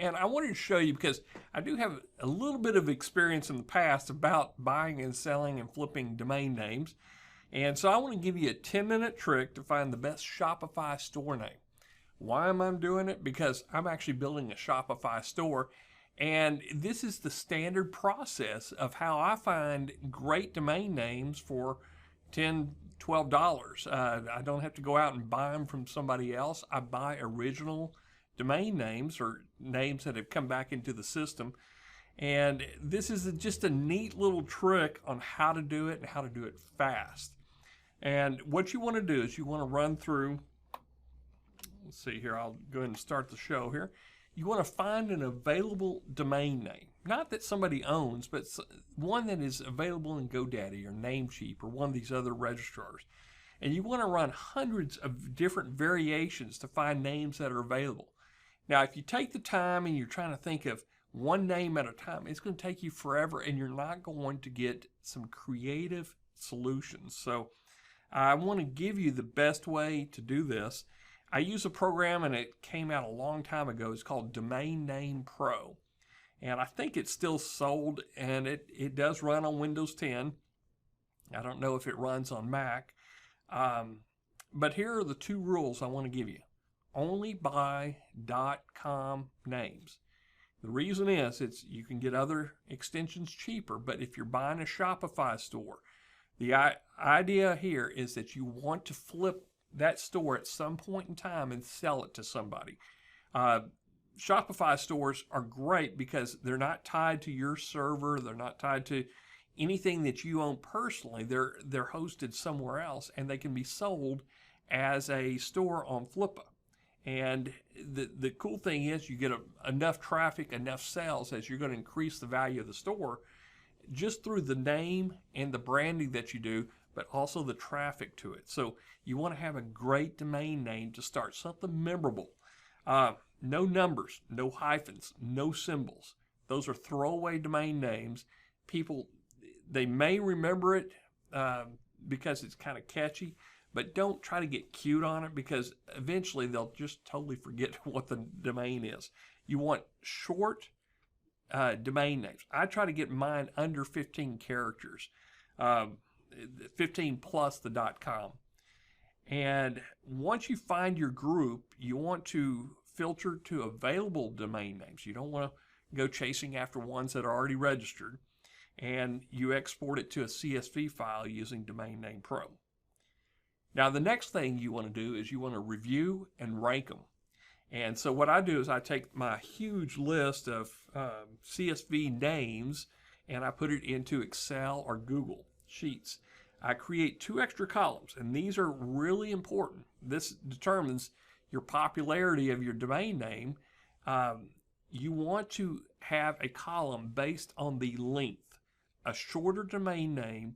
And I wanted to show you because I do have a little bit of experience in the past about buying and selling and flipping domain names. And so I want to give you a 10-minute trick to find the best Shopify store name. Why am I doing it? Because I'm actually building a Shopify store. And this is the standard process of how I find great domain names for $10, $12. I don't have to go out and buy them from somebody else. I buy original domain names or names that have come back into the system. And this is just a neat little trick on how to do it and how to do it fast. And what you want to do is you want to run through, let's see here, I'll go ahead and start the show here. You want to find an available domain name. Not that somebody owns, but one that is available in GoDaddy or Namecheap or one of these other registrars. And you want to run hundreds of different variations to find names that are available. Now, if you take the time and you're trying to think of one name at a time, it's going to take you forever and you're not going to get some creative solutions. So I want to give you the best way to do this. I use a program and it came out a long time ago. It's called Domain Name Pro. And I think it's still sold and it does run on Windows 10. I don't know if it runs on Mac. But here are the two rules I want to give you. Only buy .com names. The reason is you can get other extensions cheaper, but if you're buying a Shopify store, the idea here is that you want to flip that store at some point in time and sell it to somebody. Shopify stores are great because they're not tied to your server. They're not tied to anything that you own personally. They're hosted somewhere else, and they can be sold as a store on Flippa. And the cool thing is you get enough traffic, enough sales as you're going to increase the value of the store just through the name and the branding that you do, but also the traffic to it. So you want to have a great domain name to start, something memorable. No numbers, no hyphens, no symbols. Those are throwaway domain names. People, they may remember it because it's kind of catchy, but don't try to get cute on it because eventually they'll just totally forget what the domain is. You want short domain names. I try to get mine under 15 characters, 15 plus the .com. And once you find your group, you want to filter to available domain names. You don't want to go chasing after ones that are already registered. And you export it to a CSV file using Domain Name Pro. Now, the next thing you want to do is you want to review and rank them. And so what I do is I take my huge list of CSV names and I put it into Excel or Google Sheets. I create 2 extra columns, and these are really important. This determines your popularity of your domain name. You want to have a column based on the length. A shorter domain name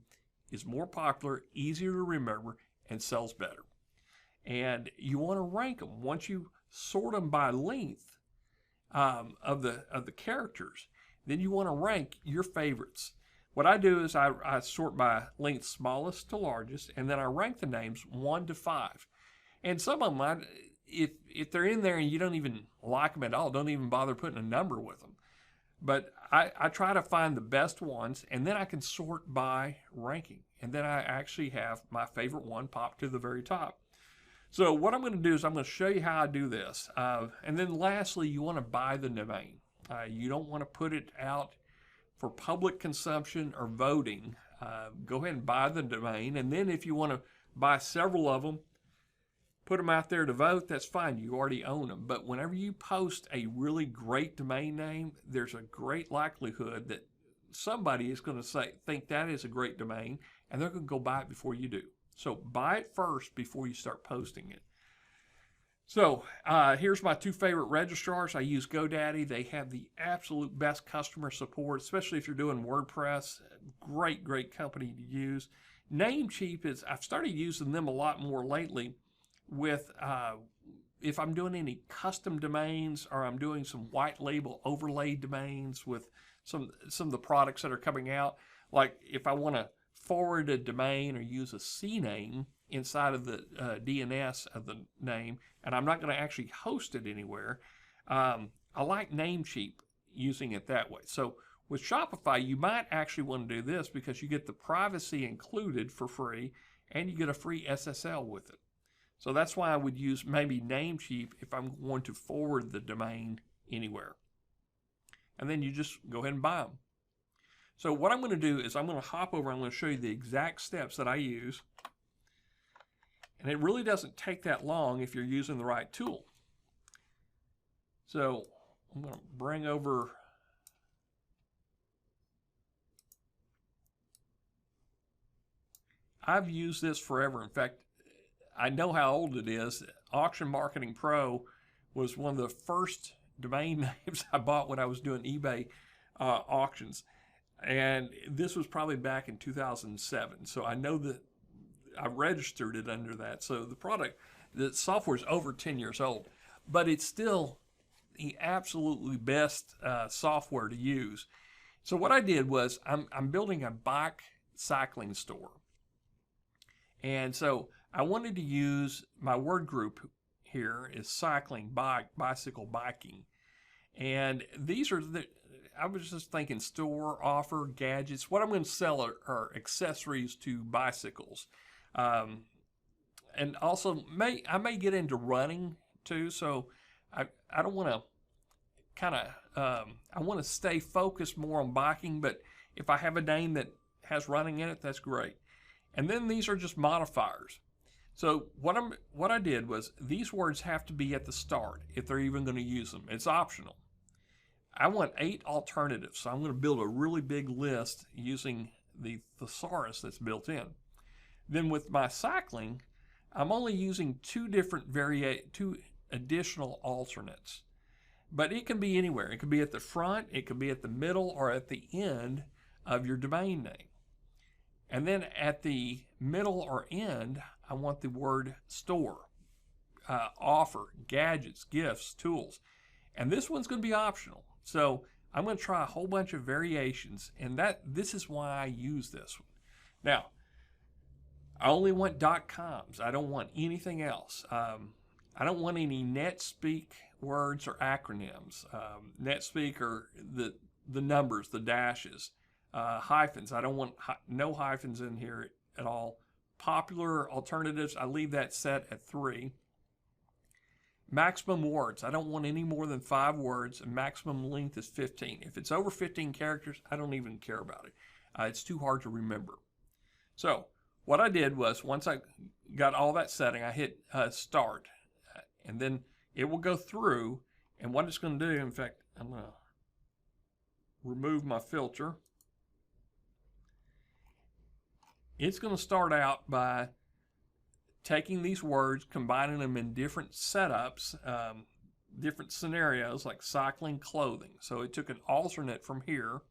is more popular, easier to remember, and sells better. And you want to rank them. Once you sort them by length of the characters, then you want to rank your favorites. What I do is I sort by length smallest to largest, and then I rank the names 1 to 5. And some of them, if they're in there and you don't even like them at all, don't even bother putting a number with them. But I try to find the best ones, and then I can sort by ranking. And then I actually have my favorite one pop to the very top. So what I'm going to do is I'm going to show you how I do this. And then lastly, you want to buy the domain. You don't want to put it out for public consumption or voting. Go ahead and buy the domain. And then if you want to buy several of them, put them out there to vote, that's fine. You already own them. But whenever you post a really great domain name, there's a great likelihood that somebody is going to think that is a great domain, and they're going to go buy it before you do. So buy it first before you start posting it. So here's my 2 favorite registrars. I use GoDaddy. They have the absolute best customer support, especially if you're doing WordPress. Great, great company to use. Namecheap I've started using them a lot more lately with if I'm doing any custom domains or I'm doing some white label overlay domains with some of the products that are coming out. Like if I want to forward a domain or use a CNAME inside of the DNS of the name, and I'm not going to actually host it anywhere, I like Namecheap using it that way. So with Shopify, you might actually want to do this because you get the privacy included for free and you get a free SSL with it. So that's why I would use maybe Namecheap if I'm going to forward the domain anywhere. And then you just go ahead and buy them. So what I'm going to do is I'm going to hop over, I'm going to show you the exact steps that I use. And it really doesn't take that long if you're using the right tool. So I'm going to bring over I've used this forever. In fact, I know how old it is. Auction Marketing Pro was one of the first domain names I bought when I was doing eBay auctions. And this was probably back in 2007. So I know that I registered it under that. So the software is over 10 years old, but it's still the absolutely best software to use. So what I did was I'm building a bike cycling store. And so I wanted to use my word group here is cycling, bike, bicycle, biking. And these are I was just thinking store, offer, gadgets. What I'm going to sell are accessories to bicycles. And also I may get into running too. So I don't want to I want to stay focused more on biking, but if I have a name that has running in it, that's great. And then these are just modifiers. So what I did was these words have to be at the start if they're even going to use them. It's optional. I want 8 alternatives, so I'm going to build a really big list using the thesaurus that's built in. Then with my cycling, I'm only using 2 additional alternates. But it can be anywhere. It could be at the front, it could be at the middle, or at the end of your domain name. And then at the middle or end, I want the word store, offer, gadgets, gifts, tools. And this one's going to be optional. So I'm going to try a whole bunch of variations, and this is why I use this one. Now, I only want .coms. I don't want anything else. I don't want any NetSpeak words or acronyms. NetSpeak are the numbers, the dashes. Hyphens. I don't want no hyphens in here at all. Popular alternatives, I leave that set at 3. Maximum words, I don't want any more than 5 words, and maximum length is 15. If it's over 15 characters, I don't even care about it. It's too hard to remember. So what I did was once I got all that setting, I hit start, and then it will go through, and what it's going to do, in fact, I'm going to remove my filter. It's going to start out by taking these words, combining them in different setups, different scenarios like cycling, clothing. So it took an alternate from here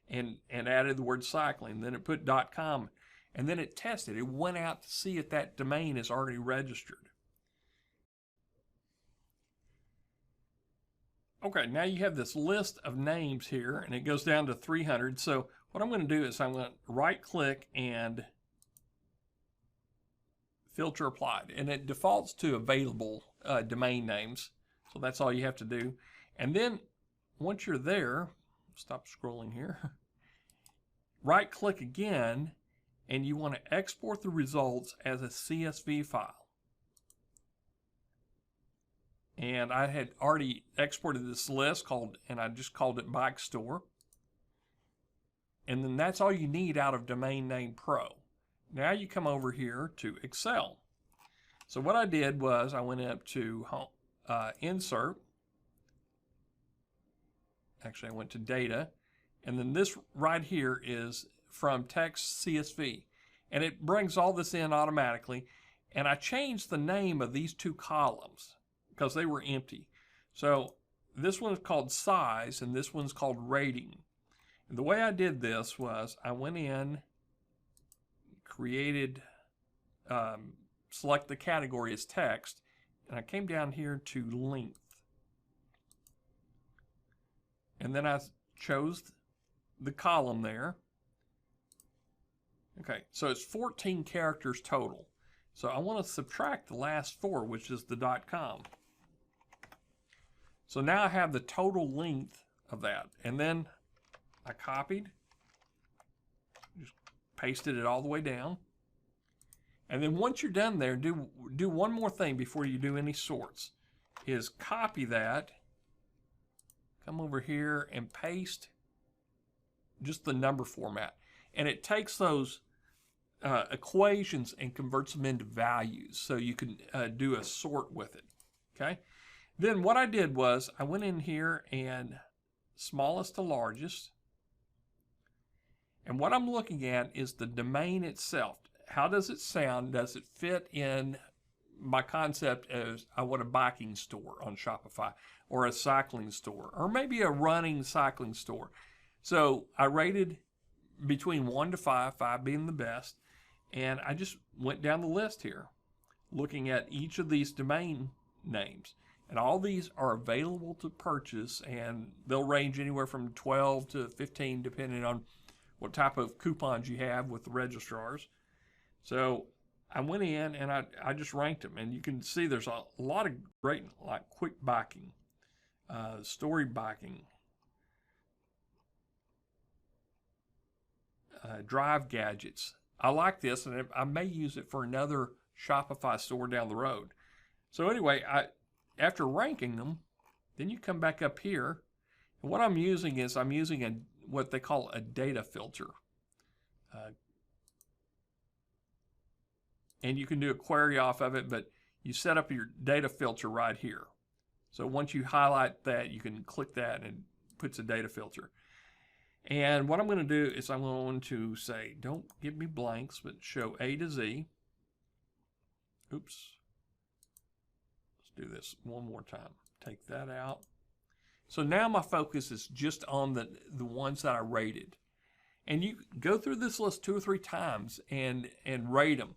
and added the word cycling. Then it put .com, and then it tested. It went out to see if that domain is already registered. Okay, now you have this list of names here, and it goes down to 300. So what I'm going to do is I'm going to right-click and filter applied, and it defaults to available domain names. So that's all you have to do. And then once you're there, stop scrolling here, right-click again, and you want to export the results as a CSV file. And I had already exported this list and I just called it Bike Store. And then that's all you need out of Domain Name Pro. Now you come over here to Excel. So what I did was I went up to Insert. Actually, I went to Data. And then this right here is from Text CSV. And it brings all this in automatically. And I changed the name of these 2 columns because they were empty. So this one is called size and this one's called rating. And the way I did this was I went in, created, select the category as text, and I came down here to length. And then I chose the column there. Okay, so it's 14 characters total. So I want to subtract the last 4, which is the .com. So now I have the total length of that. And then I copied, just pasted it all the way down. And then once you're done there, do one more thing before you do any sorts, is copy that, come over here and paste just the number format. And it takes those equations and converts them into values so you can do a sort with it, okay? Then what I did was I went in here and smallest to largest. And what I'm looking at is the domain itself. How does it sound? Does it fit in my concept as I want a biking store on Shopify, or a cycling store, or maybe a running cycling store? So I rated between 1 to 5, 5 being the best. And I just went down the list here, looking at each of these domain names. And all these are available to purchase, and they'll range anywhere from 12 to 15 depending on what type of coupons you have with the registrars. So I went in and I just ranked them, and you can see there's a lot of great, like quick biking, story biking, drive gadgets. I like this, and I may use it for another Shopify store down the road. So anyway, after ranking them, then you come back up here, and what I'm using is what they call a data filter. And you can do a query off of it, but you set up your data filter right here. So once you highlight that, you can click that and it puts a data filter. And what I'm going to do is I'm going to say, don't give me blanks, but show A to Z. Oops. Let's do this one more time. Take that out. So now my focus is just on the ones that I rated. And you go through this list 2 or 3 times and rate them.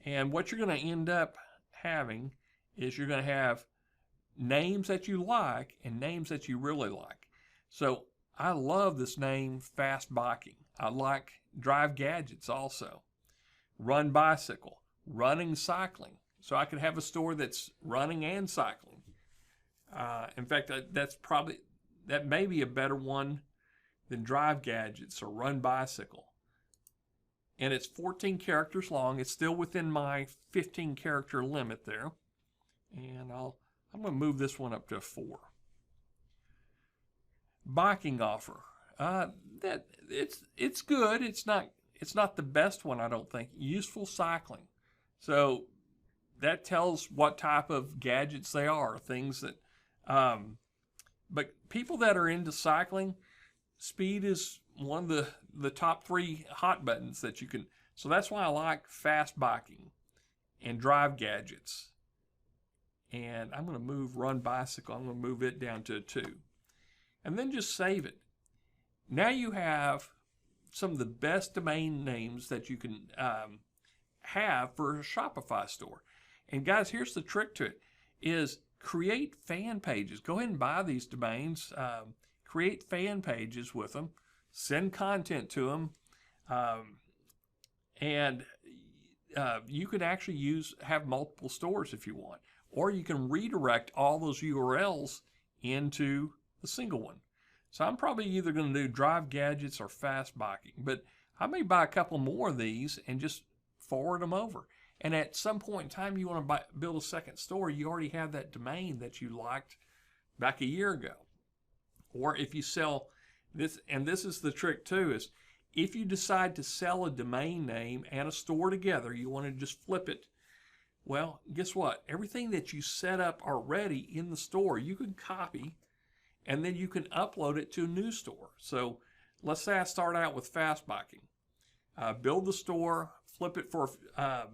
And what you're going to end up having is you're going to have names that you like and names that you really like. So I love this name, Fast Biking. I like Drive Gadgets also. Run Bicycle, Running Cycling. So I could have a store that's running and cycling. In fact, that may be a better one than Drive Gadgets or Run Bicycle. And it's 14 characters long. It's still within my 15 character limit there. And I'm going to move this one up to 4. Biking offer. It's good. It's not the best one, I don't think. Useful cycling. So that tells what type of gadgets they are. Things that, but people that are into cycling, speed is one of the top 3 hot buttons that you can. So that's why I like Fast Biking and Drive Gadgets. And I'm going to move Run Bicycle. I'm going to move it down to a 2. And then just save it. Now you have some of the best domain names that you can have for a Shopify store. And guys, here's the trick to it, is create fan pages. Go ahead and buy these domains. Create fan pages with them. Send content to them. And you could actually have multiple stores if you want. Or you can redirect all those URLs into the single one. So I'm probably either going to do Drive Gadgets or Fast Biking, but I may buy a couple more of these and just forward them over. And at some point in time, you want to build a second store, you already have that domain that you liked back a year ago. Or if you sell this, and this is the trick too, is if you decide to sell a domain name and a store together, you want to just flip it. Well, guess what? Everything that you set up already in the store, you can copy, and then you can upload it to a new store. So let's say I start out with Fast Biking. Build the store, flip it for $10,000,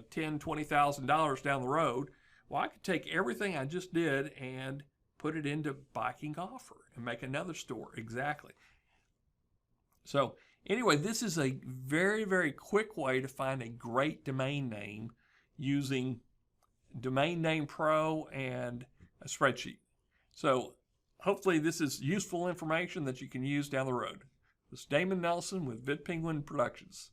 $20,000 down the road. Well, I could take everything I just did and put it into Biking Offer and make another store exactly. So anyway, this is a very, very quick way to find a great domain name using Domain Name Pro and a spreadsheet. So hopefully this is useful information that you can use down the road. This is Damon Nelson with VidPenguin Productions.